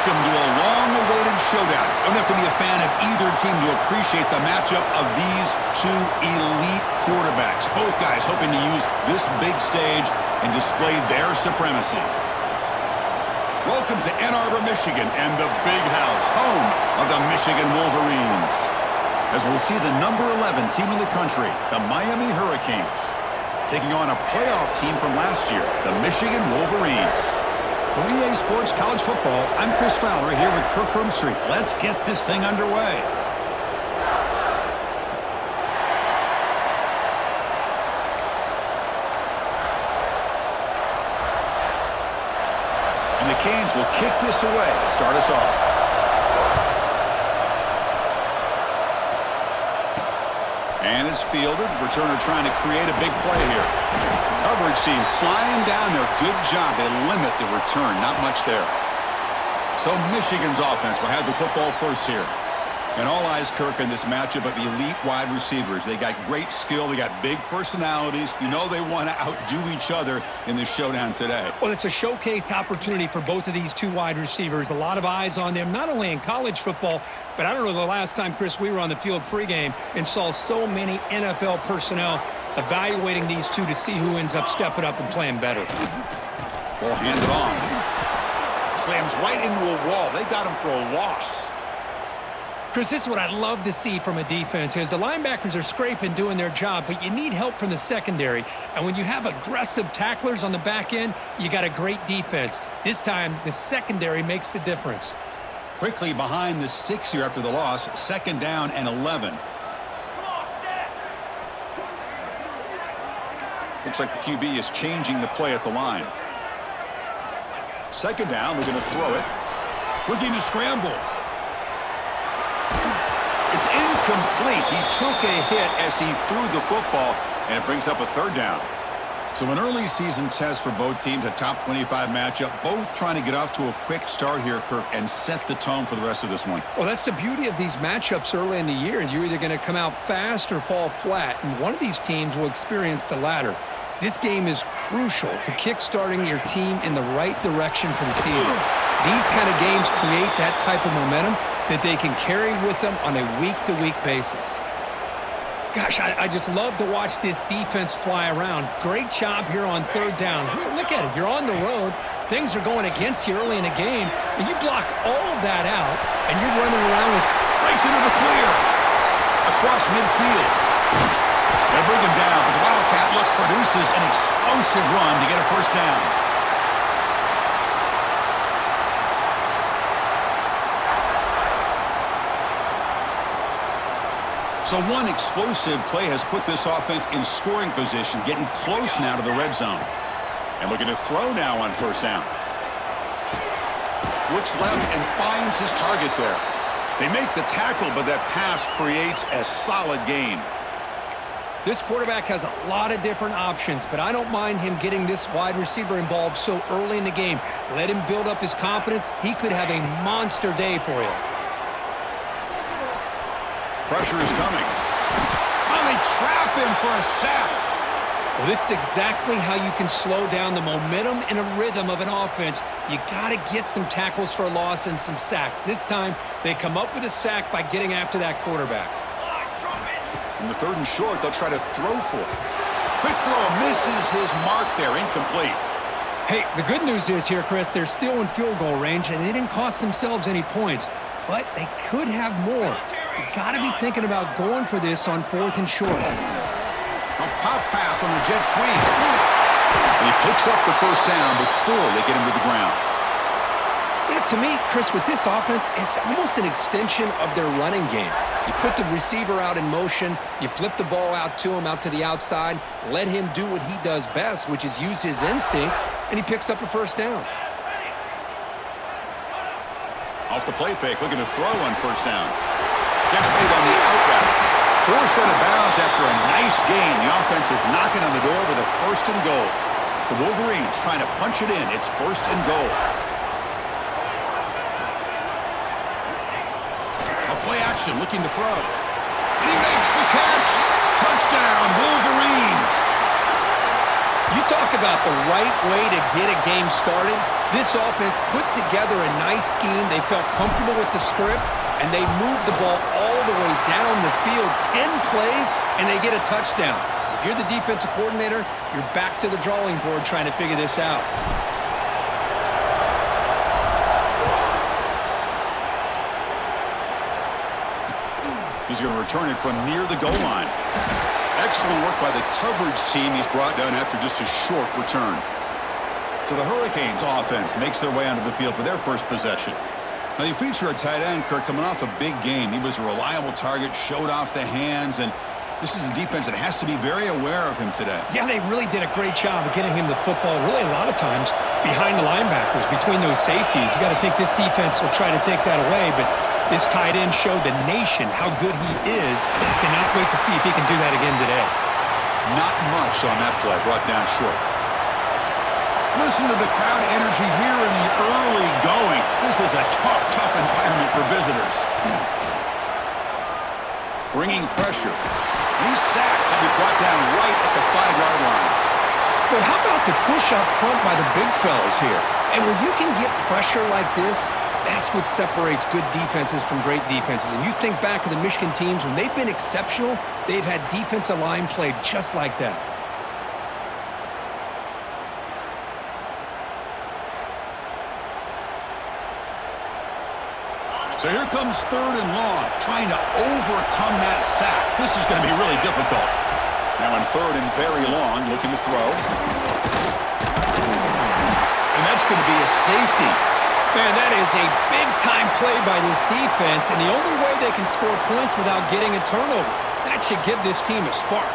Welcome to a long-awaited showdown. You don't have to be a fan of either team to appreciate the matchup of these two elite quarterbacks. Both guys hoping to use this big stage and display their supremacy. Welcome to Ann Arbor, Michigan, and the Big House, home of the Michigan Wolverines. As we'll see the number 11 team in the country, the Miami Hurricanes, taking on a playoff team from last year, the Michigan Wolverines. For EA Sports College Football, I'm Chris Fowler here with Kirk Herbstreit. Let's get this thing underway. And the Canes will kick this away to start us off. And it's fielded. Returner trying to create a big play here. Coverage team flying down there. Good job. They limit the return. Not much there. So Michigan's offense will have the football first here. And all eyes, Kirk, in this matchup of elite wide receivers. They got great skill. They got big personalities. You know they want to outdo each other in this showdown today. Well, it's a showcase opportunity for both of these two wide receivers. A lot of eyes on them, not only in college football, but I don't know the last time, Chris, we were on the field pregame and saw so many NFL personnel evaluating these two to see who ends up stepping up and playing better. Ball handed off. Slams right into a wall. They got him for a loss. Chris, this is what I'd love to see from a defense is the linebackers are scraping, doing their job, but you need help from the secondary. And when you have aggressive tacklers on the back end, you got a great defense. This time, the secondary makes the difference. Quickly behind the sticks here after the loss, 2nd down and 11. Looks like the QB is changing the play at the line. 2nd down, we're going to throw it. Looking to scramble. It's incomplete. He took a hit as he threw the football, and it brings up a 3rd down. So an early season test for both teams, a top 25 matchup, both trying to get off to a quick start here, Kirk, and set the tone for the rest of this one. Well, that's the beauty of these matchups early in the year. You're either going to come out fast or fall flat, and one of these teams will experience the latter. This game is crucial to kick-starting your team in the right direction for the season. These kind of games create that type of momentum that they can carry with them on a week-to-week basis. Gosh, I just love to watch this defense fly around. Great job here on 3rd down. Look at it. You're on the road. Things are going against you early in the game, and you block all of that out, and you're running around with... Breaks into the clear. Across midfield. They bring him down, but the Wildcat look produces an explosive run to get a 1st down. So one explosive play has put this offense in scoring position, getting close now to the red zone. And looking to throw now on 1st down. Looks left and finds his target there. They make the tackle, but that pass creates a solid gain. This quarterback has a lot of different options, but I don't mind him getting this wide receiver involved so early in the game. Let him build up his confidence. He could have a monster day for you. Pressure is coming. Oh, they trap him for a sack. Well, this is exactly how you can slow down the momentum and a rhythm of an offense. You got to get some tackles for a loss and some sacks. This time, they come up with a sack by getting after that quarterback. In the 3rd and short, they'll try to throw for it. Quick throw, misses his mark there, incomplete. Hey, the good news is here, Chris, they're still in field goal range, and they didn't cost themselves any points, but they could have more. You got to be thinking about going for this on 4th and short. A pop pass on the jet sweep. And he picks up the 1st down before they get him to the ground. You know, to me, Chris, with this offense, it's almost an extension of their running game. You put the receiver out in motion, you flip the ball out to him, out to the outside, let him do what he does best, which is use his instincts, and he picks up a 1st down. Off the play fake, looking to throw on 1st down. Catch made on the out route. Forced out of bounds after a nice gain. The offense is knocking on the door with a 1st and goal. The Wolverines trying to punch it in. It's 1st and goal. Play action, looking to throw. And he makes the catch. Touchdown, Wolverines. You talk about the right way to get a game started. This offense put together a nice scheme. They felt comfortable with the script, and they moved the ball all the way down the field, 10 plays, and they get a touchdown. If you're the defensive coordinator, you're back to the drawing board trying to figure this out. He's going to return it from near the goal line. Excellent work by the coverage team. He's brought down after just a short return. So the Hurricanes offense makes their way onto the field for their first possession. Now you feature a tight end, Kirk, coming off a big game. He was a reliable target, showed off the hands, and this is a defense that has to be very aware of him today. Yeah, they really did a great job of getting him the football, really a lot of times behind the linebackers, between those safeties. You got to think this defense will try to take that away, but this tight end showed the nation how good he is. Cannot wait to see if he can do that again today. Not much on that play, brought down short. Listen to the crowd energy here in the early going. This is a tough environment for visitors. Bringing pressure. He's sacked and be brought down right at the 5-yard line. Well, how about the push up front by the big fellas here? And when you can get pressure like this, that's what separates good defenses from great defenses. And you think back to the Michigan teams, when they've been exceptional, they've had defensive line play just like that. So here comes 3rd and long, trying to overcome that sack. This is going to be really difficult. Now in 3rd and very long, looking to throw. And that's going to be a safety. Man, that is a big-time play by this defense, and the only way they can score points without getting a turnover. That should give this team a spark.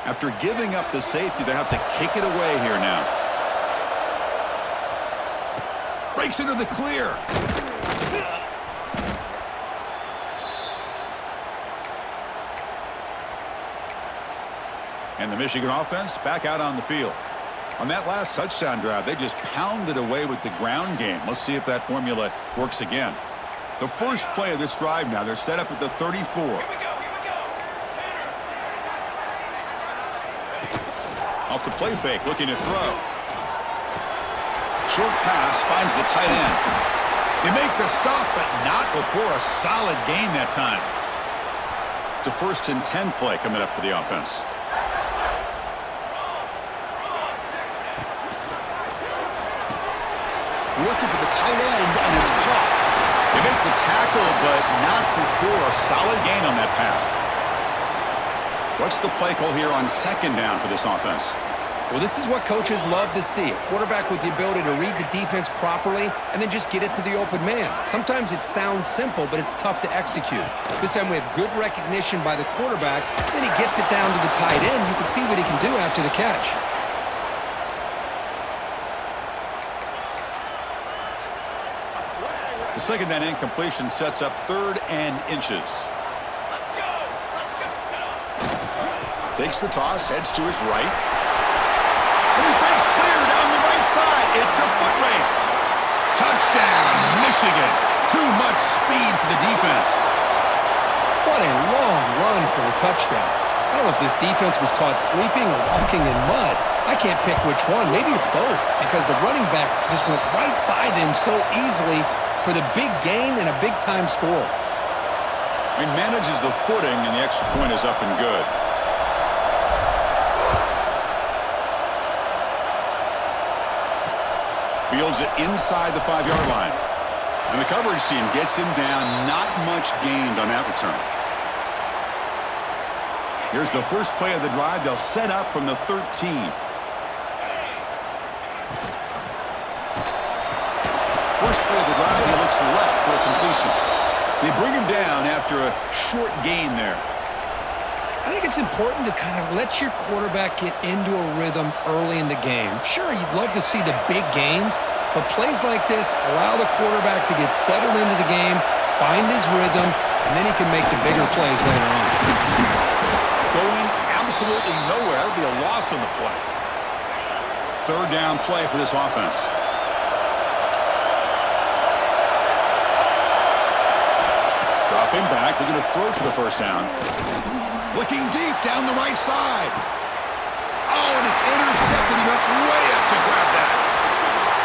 After giving up the safety, they have to kick it away here now. Breaks into the clear. And the Michigan offense back out on the field. On that last touchdown drive, they just pounded away with the ground game. Let's see if that formula works again. The first play of this drive now, they're set up at the 34. Off the play fake, looking to throw. Short pass finds the tight end. They make the stop, but not before a solid gain that time. It's a 1st and 10 play coming up for the offense. Looking for the tight end, and it's caught. They make the tackle, but not before a solid gain on that pass. What's the play call here on 2nd down for this offense? Well, this is what coaches love to see. A quarterback with the ability to read the defense properly and then just get it to the open man. Sometimes it sounds simple, but it's tough to execute. This time we have good recognition by the quarterback. Then he gets it down to the tight end. You can see what he can do after the catch. The 2nd down incompletion sets up 3rd and inches. Takes the toss, heads to his right. And he breaks clear down the right side. It's a foot race. Touchdown, Michigan. Too much speed for the defense. What a long run for the touchdown. I don't know if this defense was caught sleeping or walking in mud. I can't pick which one. Maybe it's both, because the running back just went right by them so easily for the big gain and a big-time score. He manages the footing, and the extra point is up and good. Fields it inside the 5-yard line. And the coverage team gets him down. Not much gained on that return. Here's the first play of the drive. They'll set up from the 13. First play of the drive, he looks left for a completion. They bring him down after a short gain there. I think it's important to kind of let your quarterback get into a rhythm early in the game. Sure, you'd love to see the big gains, but plays like this allow the quarterback to get settled into the game, find his rhythm, and then he can make the bigger plays later on. Going absolutely nowhere. It'll be a loss on the play. Third down play for this offense. Dropping back, they're going to throw for the first down. Looking deep down the right side. Oh, and it's intercepted. He went way up to grab that.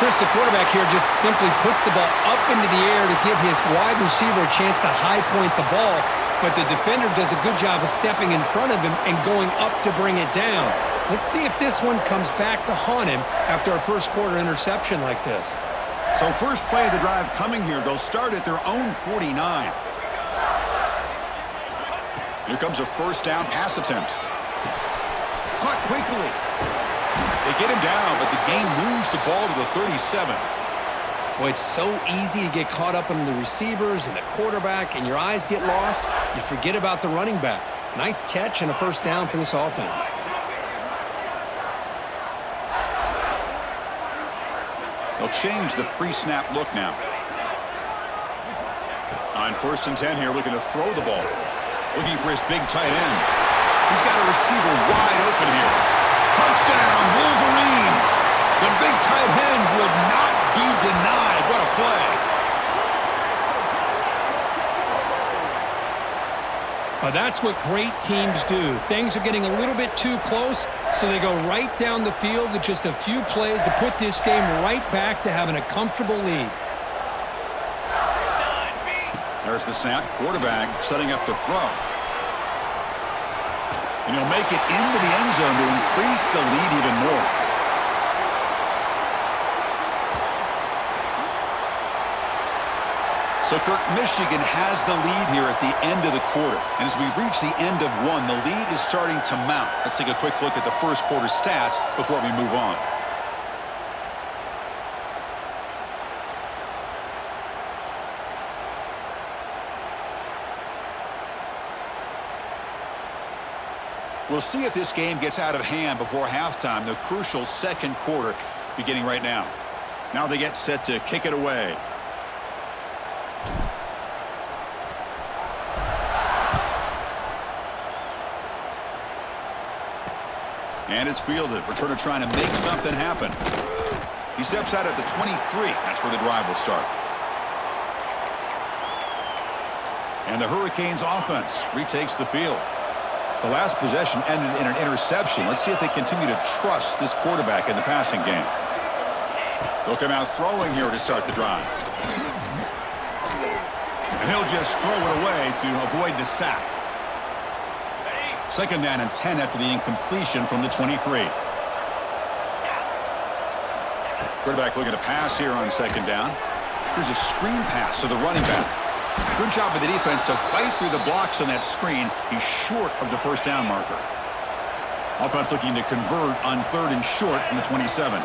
Chris, the quarterback here just simply puts the ball up into the air to give his wide receiver a chance to high point the ball, but the defender does a good job of stepping in front of him and going up to bring it down. Let's see if this one comes back to haunt him after a first quarter interception like this. So first play of the drive coming here. They'll start at their own 49. Here comes a first down pass attempt. Caught quickly. They get him down, but the game moves the ball to the 37. Boy, it's so easy to get caught up in the receivers and the quarterback, and your eyes get lost. You forget about the running back. Nice catch and a first down for this offense. They'll change the pre-snap look now. On 1st and 10 here, looking to throw the ball. Looking for his big tight end. He's got a receiver wide open here. Touchdown, Wolverines! The big tight end would not be denied. What a play. Well, that's what great teams do. Things are getting a little bit too close, so they go right down the field with just a few plays to put this game right back to having a comfortable lead. There's the snap. Quarterback setting up to throw. And he'll make it into the end zone to increase the lead even more. So, Kirk, Michigan has the lead here at the end of the quarter. And as we reach the end of one, the lead is starting to mount. Let's take a quick look at the first quarter stats before we move on. We'll see if this game gets out of hand before halftime, the crucial second quarter beginning right now. Now they get set to kick it away. And it's fielded. Returner trying to make something happen. He steps out at the 23. That's where the drive will start. And the Hurricanes offense retakes the field. The last possession ended in an interception. Let's see if they continue to trust this quarterback in the passing game. They'll come out throwing here to start the drive. And he'll just throw it away to avoid the sack. Second down and 10 after the incompletion from the 23. Quarterback looking to pass here on second down. Here's a screen pass to the running back. Good job by the defense to fight through the blocks on that screen. He's short of the first down marker. Offense looking to convert on 3rd and short from the 27.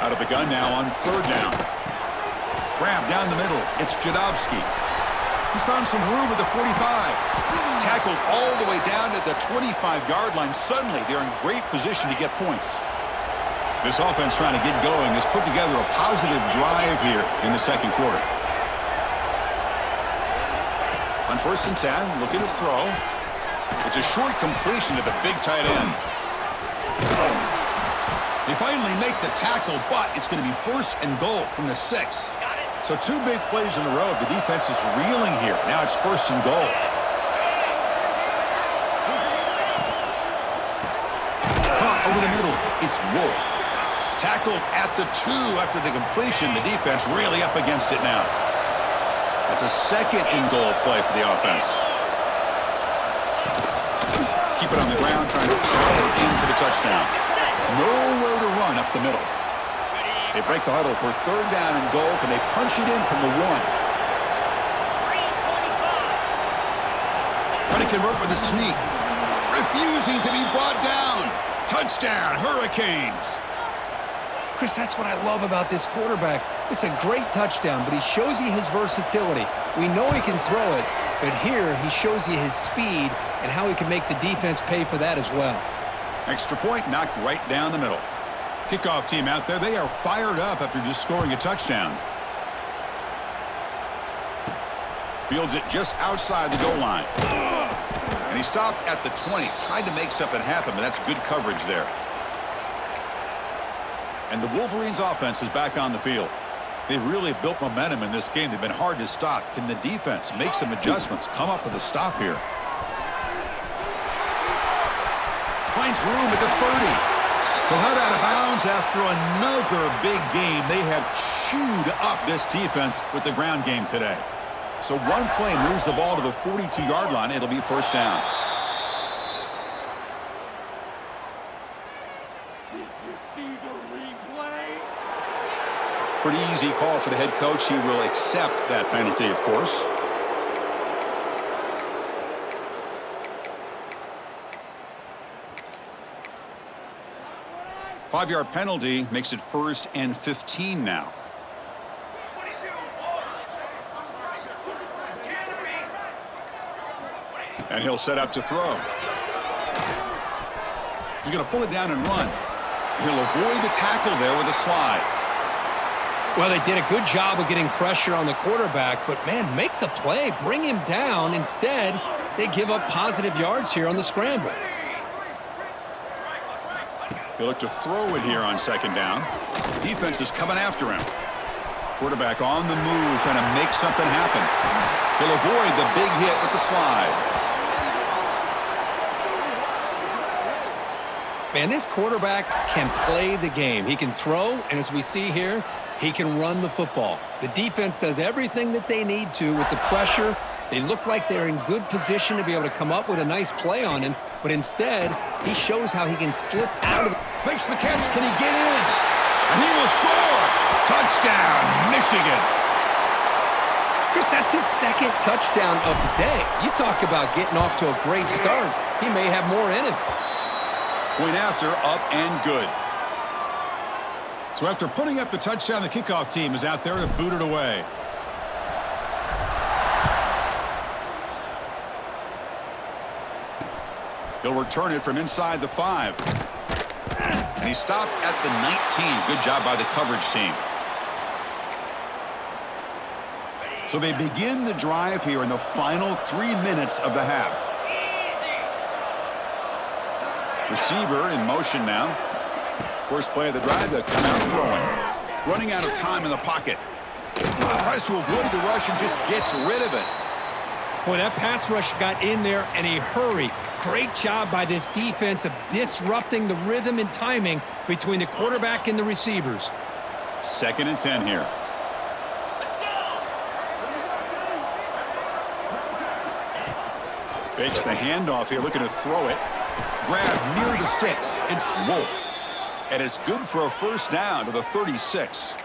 Out of the gun now on 3rd down. Grab down the middle. It's Jadovsky. He's found some room at the 45. Tackled all the way down at the 25-yard line. Suddenly, they're in great position to get points. This offense trying to get going has put together a positive drive here in the second quarter. On 1st and 10, looking to throw. It's a short completion to the big tight end. They finally make the tackle, but it's going to be 1st and goal from the 6. So 2 big plays in a row. The defense is reeling here. Now it's 1st and goal. Caught over the middle. It's Wolf. Tackled at the 2 after the completion. The defense really up against it now. That's a 2nd and goal play for the offense. Keep it on the ground, trying to power in for the touchdown. Nowhere to run up the middle. They break the huddle for 3rd down and goal. Can they punch it in from the 1? Trying to convert with a sneak. Refusing to be brought down. Touchdown, Hurricanes. Chris, that's what I love about this quarterback. It's a great touchdown, but he shows you his versatility. We know he can throw it, but here he shows you his speed and how he can make the defense pay for that as well. Extra point knocked right down the middle. Kickoff team out there, they are fired up after just scoring a touchdown. Fields it just outside the goal line. And And he stopped at the 20. Tried to make something happen, but that's good coverage there. And the Wolverines offense is back on the field. They've really built momentum in this game. They've been hard to stop. Can the defense make some adjustments, come up with a stop here? Finds room at the 30. They'll head out of bounds after another big game. They have chewed up this defense with the ground game today. So one play moves the ball to the 42-yard line. It'll be first down. Did you see the replay? Pretty easy call for the head coach. He will accept that penalty, of course. Five-yard penalty makes it 1st and 15 now. And he'll set up to throw. He's going to pull it down and run. He'll avoid the tackle there with a slide. Well, they did a good job of getting pressure on the quarterback, but, man, make the play. Bring him down. Instead, they give up positive yards here on the scramble. He'll look to throw it here on 2nd down. Defense is coming after him. Quarterback on the move, trying to make something happen. He'll avoid the big hit with the slide. Man, this quarterback can play the game. He can throw, and as we see here, he can run the football. The defense does everything that they need to with the pressure. They look like they're in good position to be able to come up with a nice play on him, but instead, he shows how he can slip out of the... Makes the catch. Can he get in? And he will score. Touchdown, Michigan. Chris, that's his 2nd touchdown of the day. You talk about getting off to a great start. He may have more in him. Point after, up and good. So after putting up the touchdown, the kickoff team is out there to boot it away. He'll return it from inside the 5. And he stopped at the 19. Good job by the coverage team. So they begin the drive here in the final 3 minutes of the half. Receiver in motion now. First play of the drive, they'll come out throwing. Running out of time in the pocket. Tries to avoid the rush and just gets rid of it. Boy, that pass rush got in there in a hurry. Great job by this defense of disrupting the rhythm and timing between the quarterback and the receivers. 2nd and 10 here. Fakes the handoff here, looking to throw it. Grab near the sticks. It's Wolf. And it's good for a first down to the 36.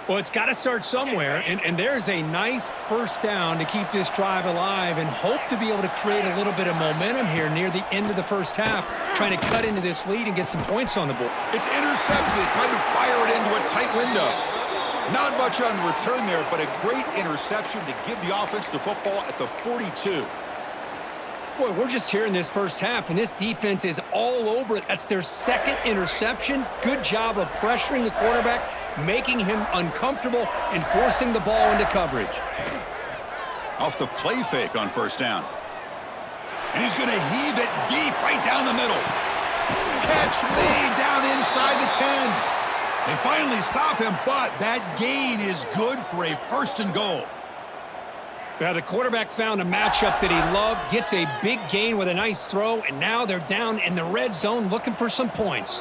Well, it's got to start somewhere, and there's a nice first down to keep this drive alive and hope to be able to create a little bit of momentum here near the end of the first half, trying to cut into this lead and get some points on the board. It's intercepted, trying to fire it into a tight window. Not much on the return there, but a great interception to give the offense the football at the 42. Boy, we're just here in this first half, and this defense is all over it. That's their 2nd interception. Good job of pressuring the quarterback, making him uncomfortable, and forcing the ball into coverage. Off the play fake on first down. And he's going to heave it deep right down the middle. Catch made down inside the 10. They finally stop him, but that gain is good for a 1st and goal. Now, the quarterback found a matchup that he loved, gets a big gain with a nice throw, and now they're down in the red zone looking for some points.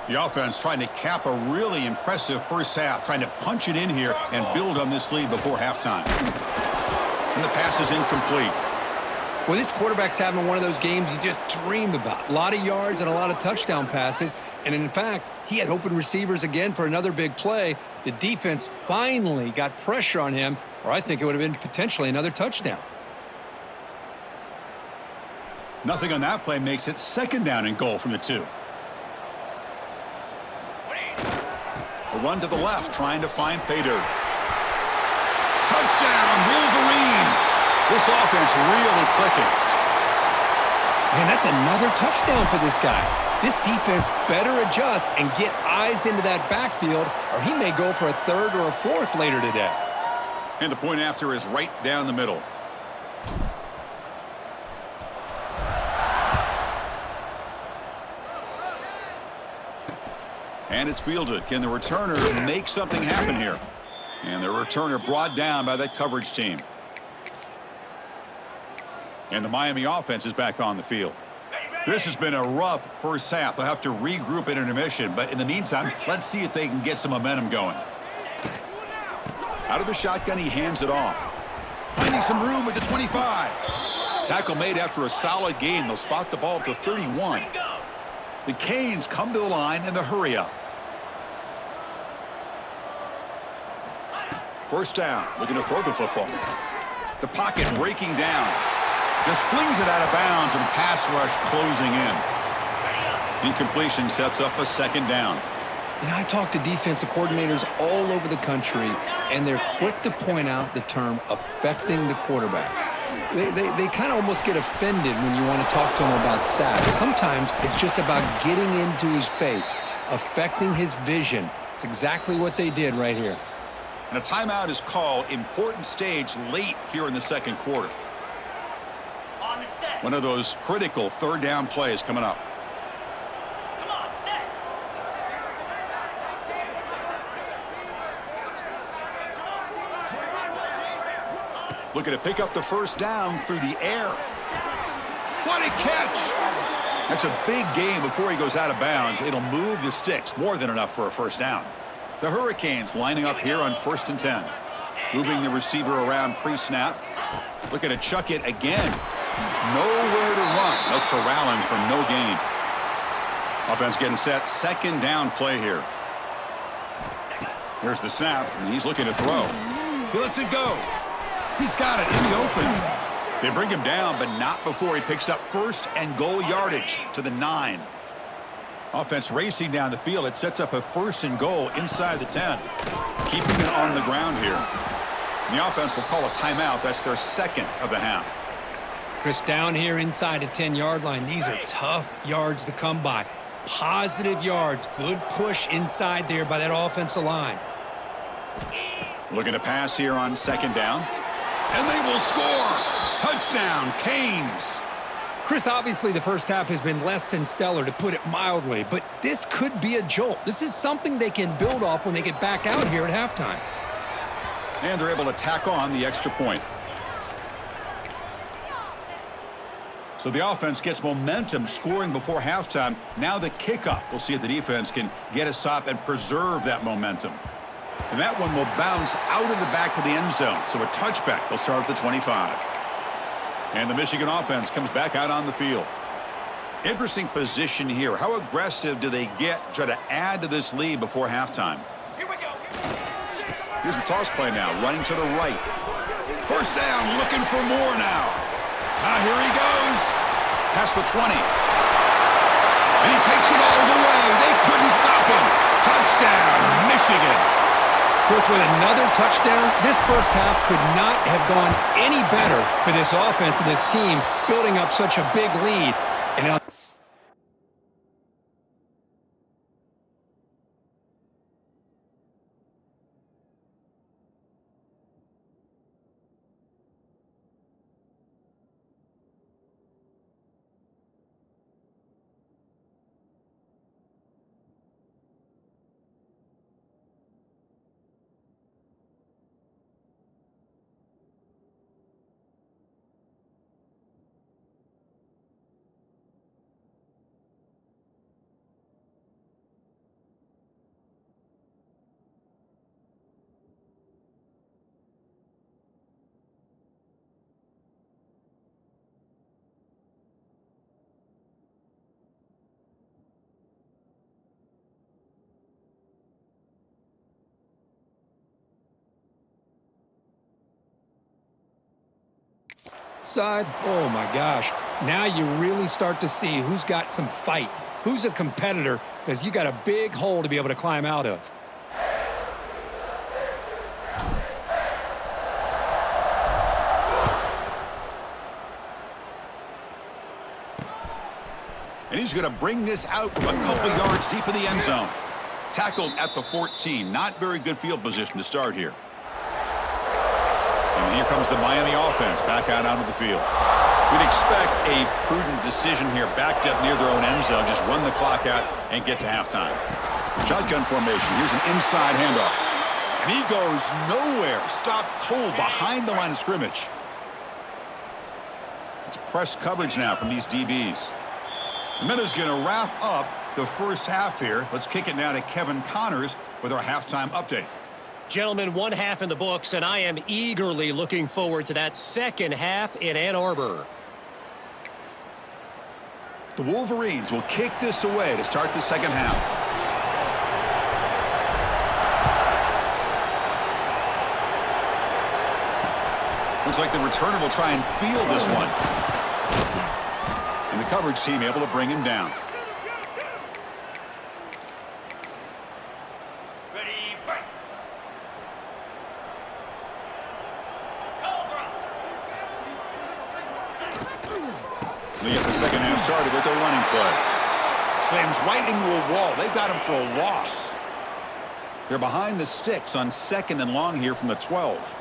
The offense trying to cap a really impressive first half, trying to punch it in here and build on this lead before halftime. And the pass is incomplete. Well, this quarterback's having one of those games you just dream about. A lot of yards and a lot of touchdown passes. And in fact, he had open receivers again for another big play. The defense finally got pressure on him, or I think it would have been potentially another touchdown. Nothing on that play makes it 2nd down and goal from the 2. A run to the left, trying to find pay dirt. Touchdown, Wolverines! This offense really clicking. Man, that's another touchdown for this guy. This defense better adjust and get eyes into that backfield, or he may go for a 3rd or a 4th later today. And the point after is right down the middle. And it's fielded. Can the returner make something happen here? And the returner brought down by that coverage team. And the Miami offense is back on the field. This has been a rough first half. They'll have to regroup at intermission. But in the meantime, let's see if they can get some momentum going. Out of the shotgun, he hands it off. Finding some room at the 25. Tackle made after a solid gain. They'll spot the ball at the 31. The Canes come to the line in the hurry up. First down, looking to throw the football. The pocket breaking down. Just flings it out of bounds, and the pass rush closing in. Incompletion sets up a second down. And I talk to defensive coordinators all over the country, and they're quick to point out the term affecting the quarterback. They kind of almost get offended when you want to talk to them about sacks. Sometimes it's just about getting into his face, affecting his vision. It's exactly what they did right here. And a timeout is called. Important stage late here in the second quarter. One of those critical third down plays coming up. Looking to pick up the first down through the air. What a catch! That's a big gain before he goes out of bounds. It'll move the sticks, more than enough for a first down. The Hurricanes lining up here on 1st and 10. Moving the receiver around pre-snap. Looking to chuck it again. Nowhere to run. They'll corral him for no gain. Offense getting set. Second down play here. Here's the snap, and he's looking to throw. He lets it go. He's got it in the open. They bring him down, but not before he picks up first and goal yardage to the 9. Offense racing down the field. It sets up a first and goal inside the 10. Keeping it on the ground here. And the offense will call a timeout. That's their second of the half. Chris, down here inside the 10-yard line, these are tough yards to come by. Positive yards. Good push inside there by that offensive line. Looking to pass here on second down. And they will score. Touchdown, Canes. Chris, obviously the first half has been less than stellar, to put it mildly, but this could be a jolt. This is something they can build off when they get back out here at halftime. And they're able to tack on the extra point. So the offense gets momentum, scoring before halftime. Now the kickoff. We'll see if the defense can get a stop and preserve that momentum. And that one will bounce out of the back of the end zone. So a touchback. They'll start at the 25. And the Michigan offense comes back out on the field. Interesting position here. How aggressive do they get to try to add to this lead before halftime? Here we go. Here's the toss play now, running to the right. First down, looking for more now. Here he goes. Past the 20. And he takes it all the way. They couldn't stop him. Touchdown, Michigan. Chris, with another touchdown, this first half could not have gone any better for this offense and this team, building up such a big lead. And side, oh my gosh. Now you really start to see who's got some fight, who's a competitor, because you got a big hole to be able to climb out of. And he's going to bring this out from a couple yards deep in the end zone. Tackled at the 14. Not very good field position to start here. And here comes the Miami offense back out onto the field. We'd expect a prudent decision here, backed up near their own end zone. Just run the clock out and get to halftime. Shotgun formation. Here's an inside handoff. And he goes nowhere. Stopped cold behind the line of scrimmage. It's press coverage now from these DBs. The Minnows going to wrap up the first half here. Let's kick it now to Kevin Connors with our halftime update. Gentlemen, one half in the books, and I am eagerly looking forward to that second half in Ann Arbor. The Wolverines will kick this away to start the second half. Looks like the returner will try and field this one. And the coverage team able to bring him down. Ready, fight. We get the second half started with their running play. Slams right into a wall. They've got him for a loss. They're behind the sticks on 2nd and long here from the 12.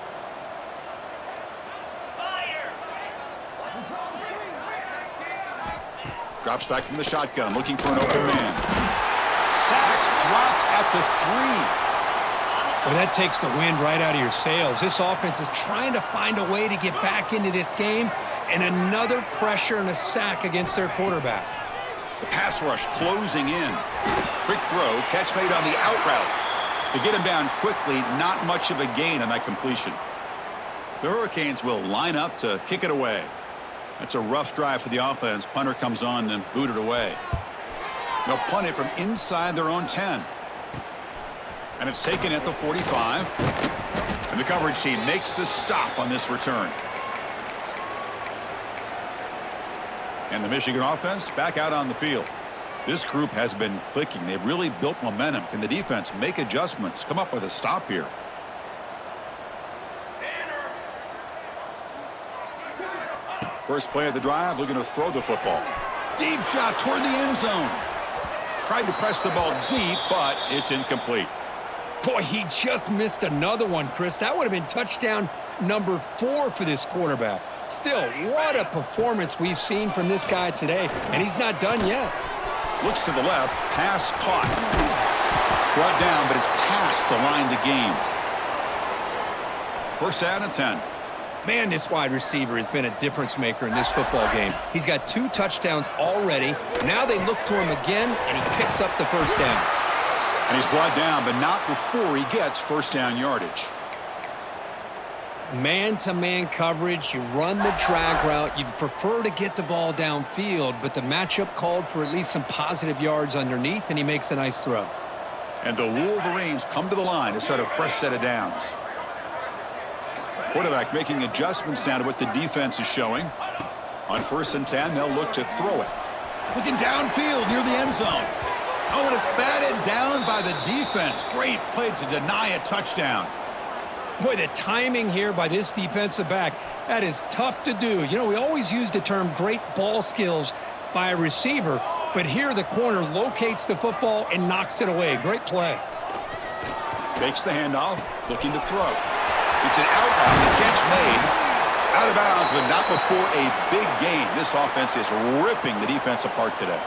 Drops back from the shotgun, looking for an open man. Sacked, dropped at the 3. Well, that takes the wind right out of your sails. This offense is trying to find a way to get back into this game, and another pressure and a sack against their quarterback. The pass rush closing in. Quick throw, catch made on the out route. To get him down quickly, not much of a gain on that completion. The Hurricanes will line up to kick it away. That's a rough drive for the offense. Punter comes on and booted away. They'll punt it from inside their own 10. And it's taken at the 45. And the coverage team makes the stop on this return. And the Michigan offense back out on the field. This group has been clicking. They've really built momentum. Can the defense make adjustments? Come up with a stop here. First play of the drive, looking to throw the football. Deep shot toward the end zone. Tried to press the ball deep, but it's incomplete. Boy, he just missed another one, Chris. That would have been touchdown number 4 for this quarterback. Still, what a performance we've seen from this guy today, and he's not done yet. Looks to the left, pass caught. Brought down, but it's past the line to gain. First down and 10. Man, this wide receiver has been a difference maker in this football game. He's got 2 touchdowns already. Now they look to him again, and he picks up the first down. And he's brought down, but not before he gets first down yardage. Man-to-man coverage, you run the drag route. You'd prefer to get the ball downfield, but the matchup called for at least some positive yards underneath, and he makes a nice throw. And the Wolverines come to the line to start a fresh set of downs. Quarterback making adjustments now to what the defense is showing. On 1st and 10, they'll look to throw it. Looking downfield near the end zone. Oh, and it's batted down by the defense. Great play to deny a touchdown. Boy, the timing here by this defensive back, that is tough to do. You know, we always use the term great ball skills by a receiver, but here the corner locates the football and knocks it away. Great play. Takes the handoff, looking to throw. It's an out route, the catch made. Out of bounds, but not before a big gain. This offense is ripping the defense apart today.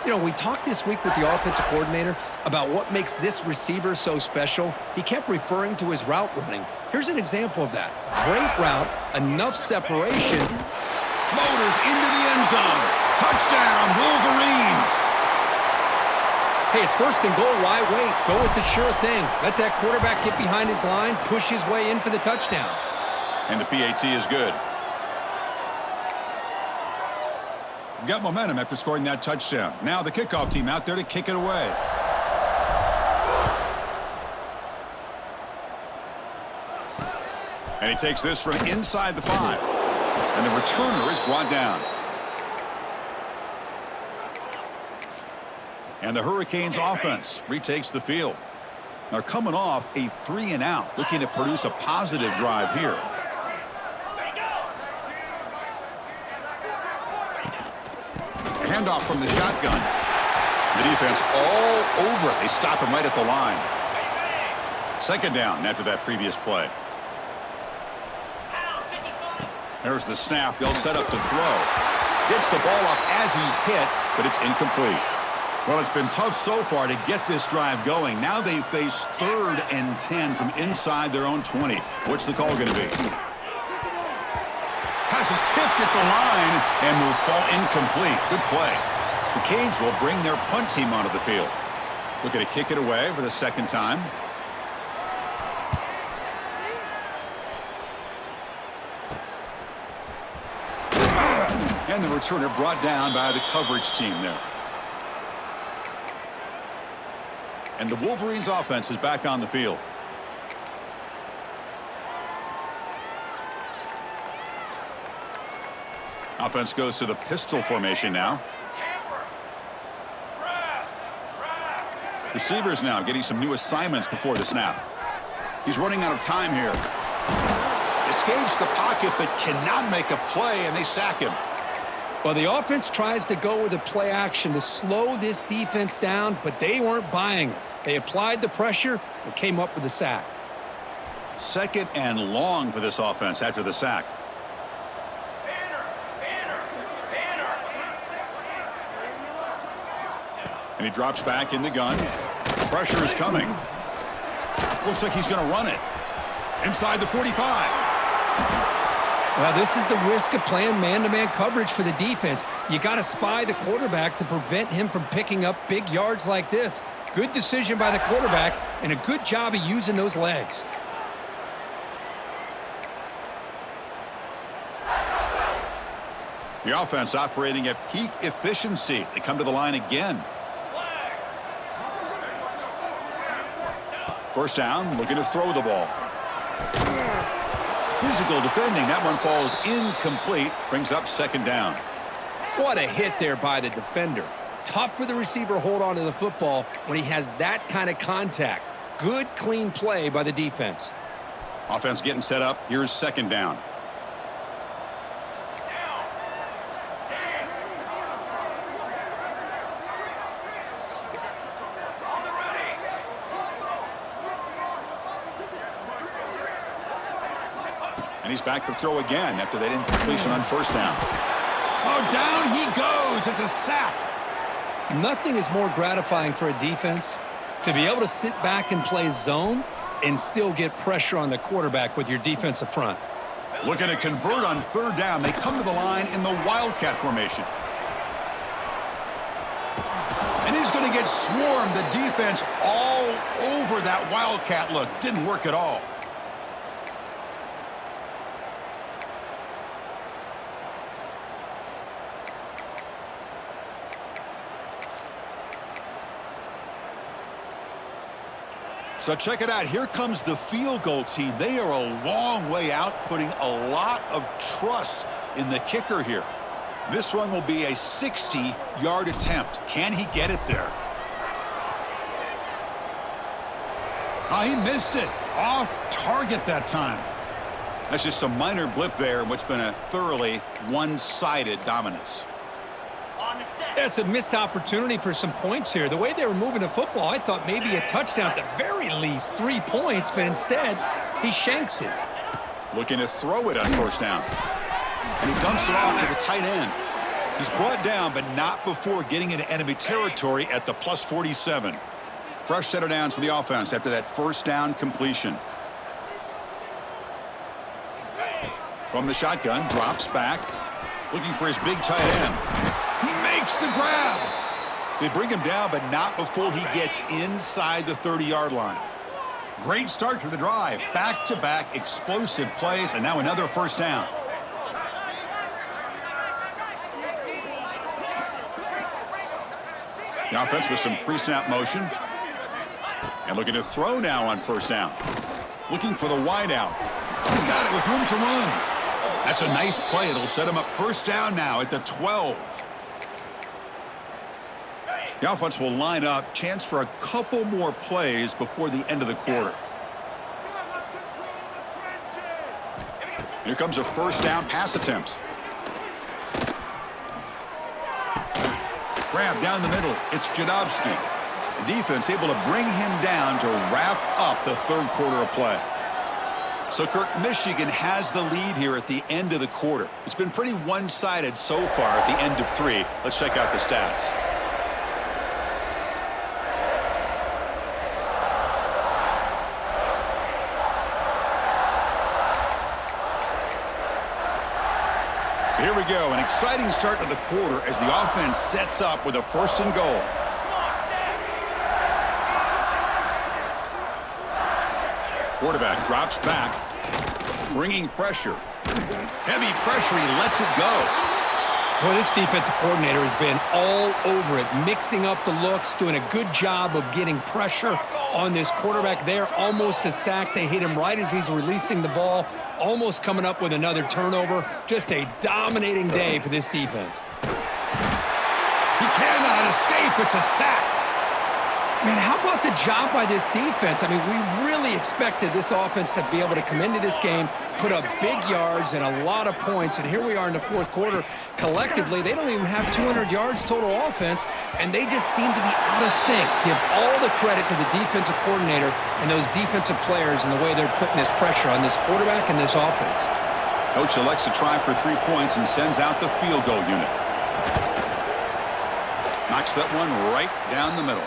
You know, we talked this week with the offensive coordinator about what makes this receiver so special. He kept referring to his route running. Here's an example of that. Great route, enough separation. Motors into the end zone. Touchdown, Wolverines. Hey, it's 1st and goal. Why wait? Go with the sure thing. Let that quarterback get behind his line, push his way in for the touchdown. And the PAT is good. Got momentum after scoring that touchdown. Now the kickoff team out there to kick it away. And he takes this from inside the 5. And the returner is brought down. And the Hurricanes offense retakes the field. They're coming off a 3-and-out, looking to produce a positive drive here. Handoff from the shotgun. The defense all over it. They stop him right at the line. 2nd down after that previous play. There's the snap. They'll set up the throw. Gets the ball off as he's hit, but it's incomplete. Well, it's been tough so far to get this drive going. Now they face 3rd and 10 from inside their own 20. What's the call going to be? Pass is tipped at the line and will fall incomplete. Good play. The Canes will bring their punt team onto the field. Looking to kick it away for the 2nd time. And the returner brought down by the coverage team there. And the Wolverines offense is back on the field. Offense goes to the pistol formation now. Receivers now getting some new assignments before the snap. He's running out of time here. Escapes the pocket but cannot make a play, and they sack him. Well, the offense tries to go with a play action to slow this defense down, but they weren't buying it. They applied the pressure and came up with the sack. 2nd and long for this offense after the sack. And he drops back in the gun. Pressure is coming. Looks like he's going to run it. Inside the 45. Well, this is the risk of playing man-to-man coverage for the defense. You got to spy the quarterback to prevent him from picking up big yards like this. Good decision by the quarterback and a good job of using those legs. The offense operating at peak efficiency. They come to the line again. 1st down, looking to throw the ball. Physical defending. That one falls incomplete. Brings up 2nd down. What a hit there by the defender. Tough for the receiver to hold on to the football when he has that kind of contact. Good, clean play by the defense. Offense getting set up. Here's 2nd down. And he's back to throw again after that incompletion on 1st down. Oh, down he goes. It's a sack. Nothing is more gratifying for a defense to be able to sit back and play zone and still get pressure on the quarterback with your defensive front. Looking to convert on 3rd down. They come to the line in the Wildcat formation. And he's going to get swarmed. The defense all over that Wildcat look. Didn't work at all. So check it out. Here comes the field goal team. They are a long way out, putting a lot of trust in the kicker here. This one will be a 60-yard attempt. Can he get it there? Oh, he missed it. Off target that time. That's just a minor blip there in what's been a thoroughly one-sided dominance. That's a missed opportunity for some points here. The way they were moving the football, I thought maybe a touchdown at the very least, 3 points, but instead, he shanks it. Looking to throw it on 1st down. And he dumps it off to the tight end. He's brought down, but not before getting into enemy territory at the +47. Fresh set of downs for the offense after that 1st down completion. From the shotgun, drops back, looking for his big tight end. He makes the grab. They bring him down, but not before he gets inside the 30-yard line. Great start to the drive. Back-to-back explosive plays, and now another 1st down. The offense with some pre-snap motion. And looking to throw now on 1st down. Looking for the wideout. He's got it with room to run. That's a nice play. It'll set him up 1st down now at the 12. The offense will line up. Chance for a couple more plays before the end of the quarter. Here comes a 1st down pass attempt. Grab down the middle. It's Jadovsky. The defense able to bring him down to wrap up the 3rd quarter of play. So, Kirk, Michigan has the lead here at the end of the quarter. It's been pretty one-sided so far at the end of 3. Let's check out the stats. So here we go, an exciting start to the quarter as the offense sets up with a 1st and goal. Quarterback drops back, bringing pressure. Heavy pressure, he lets it go. Boy, this defensive coordinator has been all over it, mixing up the looks, doing a good job of getting pressure on this quarterback there. Almost a sack. They hit him right as he's releasing the ball, almost coming up with another turnover. Just a dominating day for this defense. He cannot escape. It's a sack. Man, how about the job by this defense? I mean, we really expected this offense to be able to come into this game, put up big yards and a lot of points, and here we are in the 4th quarter. Collectively, they don't even have 200 yards total offense, and they just seem to be out of sync. Give all the credit to the defensive coordinator and those defensive players and the way they're putting this pressure on this quarterback and this offense. Coach elects to try for 3 points and sends out the field goal unit. Knocks that one right down the middle.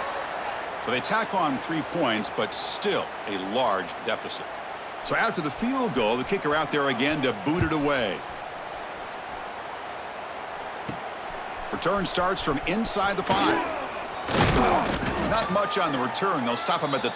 So they tack on 3 points, but still a large deficit. So after the field goal, the kicker out there again to boot it away. Return starts from inside the 5. Not much on the return. They'll stop him at the...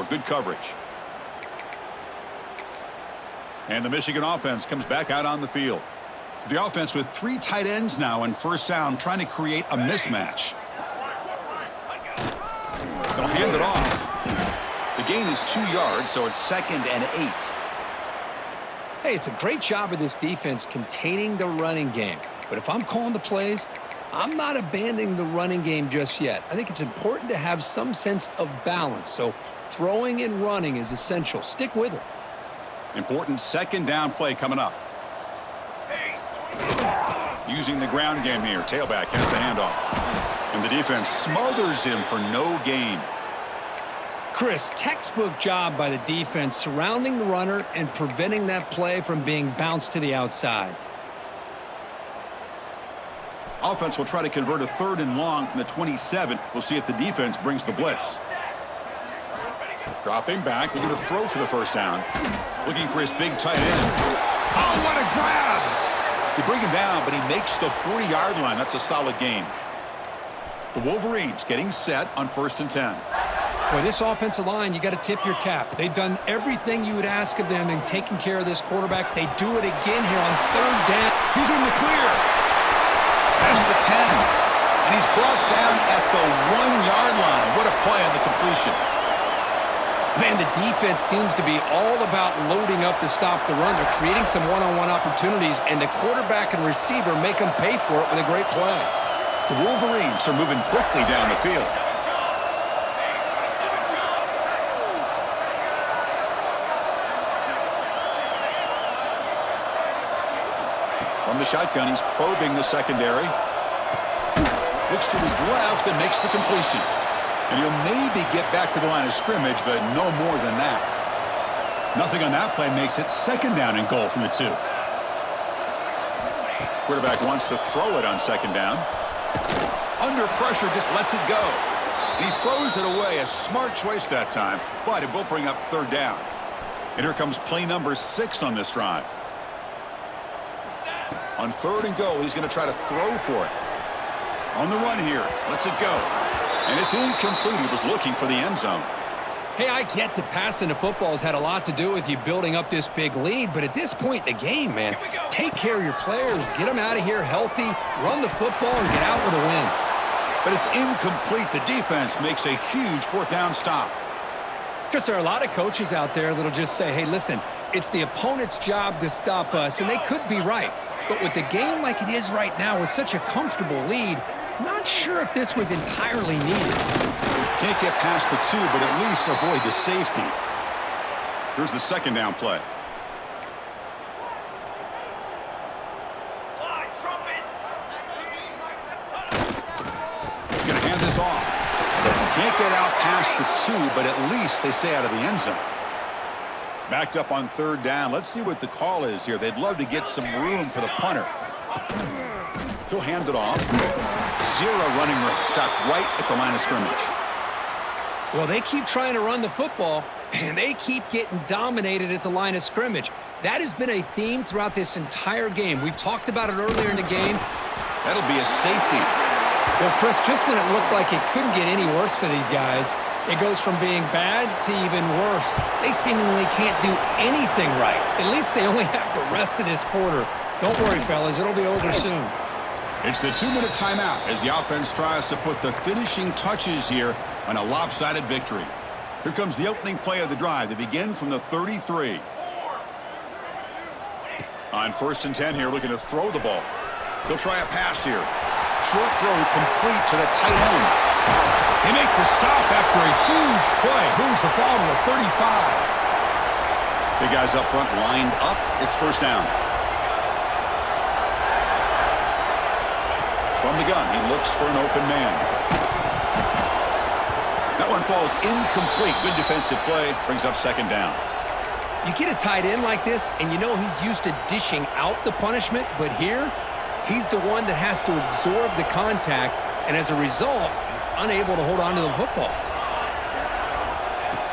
Good coverage. And the Michigan offense comes back out on the field. The offense with 3 tight ends now in 1st down, trying to create a mismatch. They'll hand it off. The gain is 2 yards, so it's 2nd and 8. Hey, it's a great job of this defense containing the running game. But if I'm calling the plays, I'm not abandoning the running game just yet. I think it's important to have some sense of balance. So throwing and running is essential. Stick with it. Important 2nd down play coming up. Using the ground game here. Tailback has the handoff. And the defense smothers him for no gain. Chris, textbook job by the defense surrounding the runner and preventing that play from being bounced to the outside. Offense will try to convert a 3rd and long from the 27. We'll see if the defense brings the blitz. Dropping back, looking to throw for the 1st down. Looking for his big tight end. Oh, what a grab! They bring him down, but he makes the 40-yard line. That's a solid gain. The Wolverines getting set on 1st and 10. Boy, this offensive line, you got to tip your cap. They've done everything you would ask of them in taking care of this quarterback. They do it again here on 3rd down. He's in the clear. Past the 10. And he's brought down at the 1-yard line. What a play on the completion. Man, the defense seems to be all about loading up to stop the run. They're creating some one-on-one opportunities, and the quarterback and receiver make them pay for it with a great play. The Wolverines are moving quickly down the field. From the shotgun, he's probing the secondary. Looks to his left and makes the completion. And he'll maybe get back to the line of scrimmage, but no more than that. Nothing on that play makes it 2nd down and goal from the 2. Quarterback wants to throw it on 2nd down. Under pressure, just lets it go. And he throws it away. A smart choice that time, but it will bring up 3rd down. And here comes play number 6 on this drive. On 3rd and goal, he's going to try to throw for it. On the run here, lets it go. And it's incomplete. He was looking for the end zone. Hey, I get that passing the football has had a lot to do with you building up this big lead, but at this point in the game, man, take care of your players, get them out of here healthy, run the football, and get out with a win. But it's incomplete. The defense makes a huge 4th down stop. Because there are a lot of coaches out there that'll just say, hey, listen, it's the opponent's job to stop us, and they could be right. But with the game like it is right now with such a comfortable lead, not sure if this was entirely needed. Can't get past the 2, but at least avoid the safety. Here's the second down play. He's going to hand this off. Can't get out past the 2, but at least they stay out of the end zone. Backed up on third down. Let's see what the call is here. They'd love to get some room for the punter. He'll hand it off. 0 running room. Stopped right at the line of scrimmage. Well, they keep trying to run the football, and they keep getting dominated at the line of scrimmage. That has been a theme throughout this entire game. We've talked about it earlier in the game. That'll be a safety. Well, Chris, just when it looked like it couldn't get any worse for these guys, it goes from being bad to even worse. They seemingly can't do anything right. At least they only have the rest of this quarter. Don't worry, fellas. It'll be over soon. It's the 2-minute timeout as the offense tries to put the finishing touches here on a lopsided victory. Here comes the opening play of the drive to begin from the 33. On 1st and 10 here, looking to throw the ball. He'll try a pass here. Short throw complete to the tight end. They make the stop after a huge play. Moves the ball to the 35. Big guys up front lined up. It's 1st down. From the gun, he looks for an open man. That one falls incomplete. Good defensive play. Brings up 2nd down. You get a tight end like this, and you know he's used to dishing out the punishment, but here, he's the one that has to absorb the contact, and as a result, he's unable to hold on to the football.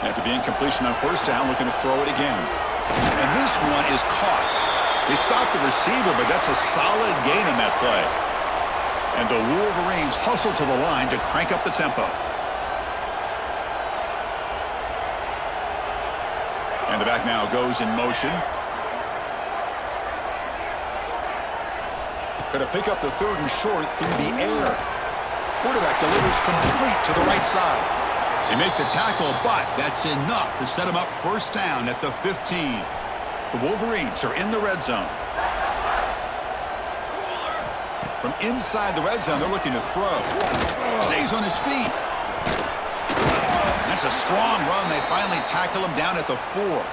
After the incompletion on 1st down, looking to throw it again. And this one is caught. They stopped the receiver, but that's a solid gain in that play. And the Wolverines hustle to the line to crank up the tempo. And the back now goes in motion. Going to pick up the 3rd and short through the air. Quarterback delivers complete to the right side. They make the tackle, but that's enough to set them up 1st down at the 15. The Wolverines are in the red zone. From inside the red zone, they're looking to throw. Stays on his feet. That's a strong run. They finally tackle him down at the 4.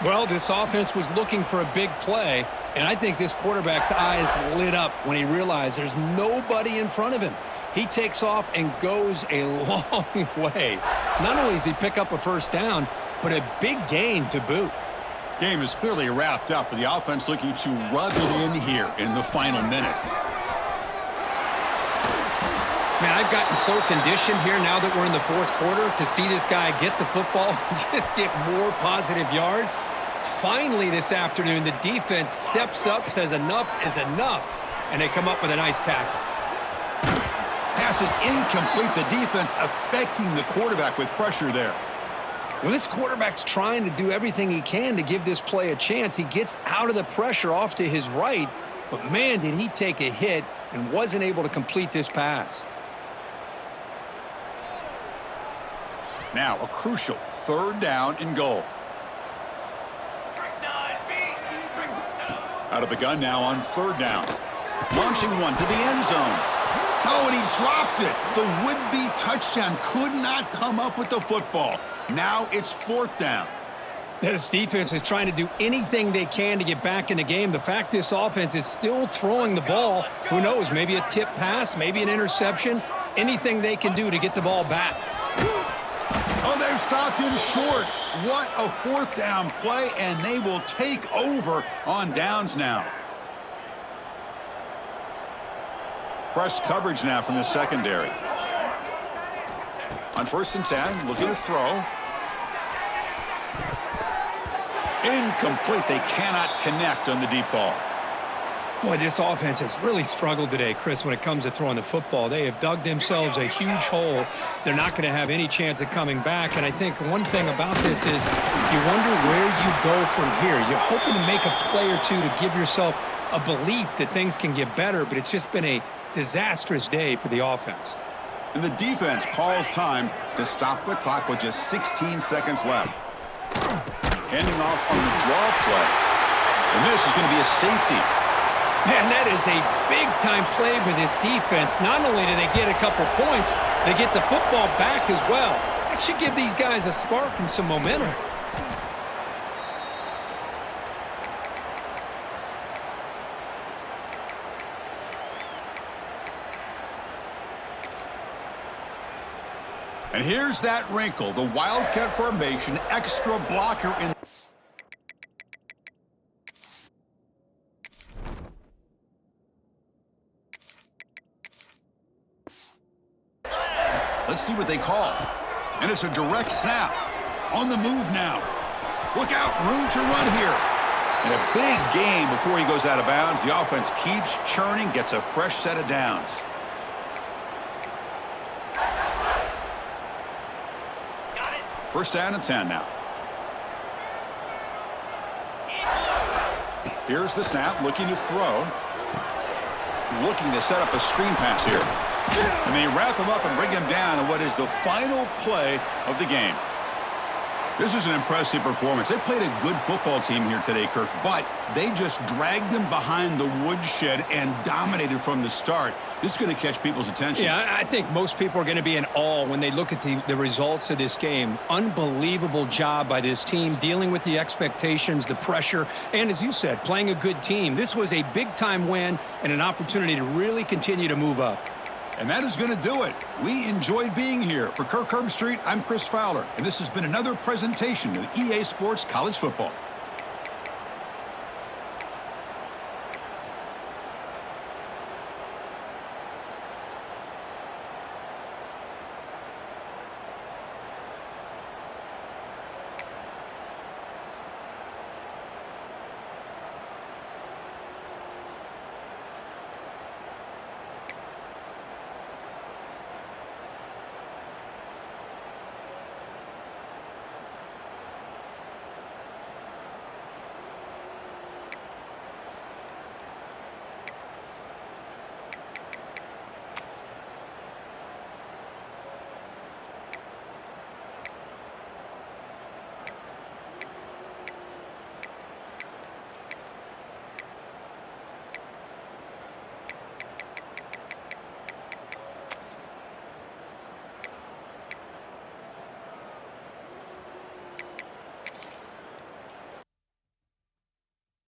Well, this offense was looking for a big play, and I think this quarterback's eyes lit up when he realized there's nobody in front of him. He takes off and goes a long way. Not only does he pick up a 1st down, but a big gain to boot. Game is clearly wrapped up, but the offense looking to rub it in here in the final minute. Man, I've gotten so conditioned here now that we're in the 4th quarter to see this guy get the football and just get more positive yards. Finally this afternoon, the defense steps up, says enough is enough, and they come up with a nice tackle. Pass is incomplete. The defense affecting the quarterback with pressure there. Well, this quarterback's trying to do everything he can to give this play a chance. He gets out of the pressure off to his right, but man, did he take a hit and wasn't able to complete this pass. Now a crucial 3rd down and goal. Out of the gun now on 3rd down. Launching one to the end zone. Oh, and he dropped it. The would-be touchdown could not come up with the football. Now it's 4th down. This defense is trying to do anything they can to get back in the game. The fact this offense is still throwing the ball, who knows, maybe a tip pass, maybe an interception, anything they can do to get the ball back. Oh, they've stopped him short. What a 4th down play, and they will take over on downs now. Press coverage now from the secondary. On 1st and 10, looking to throw. Incomplete. They cannot connect on the deep ball. Boy, this offense has really struggled today, Chris, when it comes to throwing the football. They have dug themselves a huge hole. They're not going to have any chance of coming back. And I think one thing about this is you wonder where you go from here. You're hoping to make a play or two to give yourself a belief that things can get better, but it's just been a disastrous day for the offense. And the defense calls time to stop the clock with just 16 seconds left. Handing off on the draw play. And this is going to be a safety. Man, that is a big-time play for this defense. Not only do they get a couple points, they get the football back as well. That should give these guys a spark and some momentum. And here's that wrinkle, the Wildcat formation, extra blocker in. Let's see what they call. And it's a direct snap. On the move now. Look out, room to run here. And a big gain before he goes out of bounds. The offense keeps churning, gets a fresh set of downs. First down and 10 now. Here's the snap, looking to throw. Looking to set up a screen pass here. And they wrap him up and bring him down on what is the final play of the game. This is an impressive performance. They played a good football team here today, Kirk, but they just dragged him behind the woodshed and dominated from the start. This is going to catch people's attention. Yeah, I think most people are going to be in awe when they look at the results of this game. Unbelievable job by this team, dealing with the expectations, the pressure, and as you said, playing a good team. This was a big-time win and an opportunity to really continue to move up. And that is going to do it. We enjoyed being here. For Kirk Herbstreit, I'm Chris Fowler, and this has been another presentation of EA Sports College Football.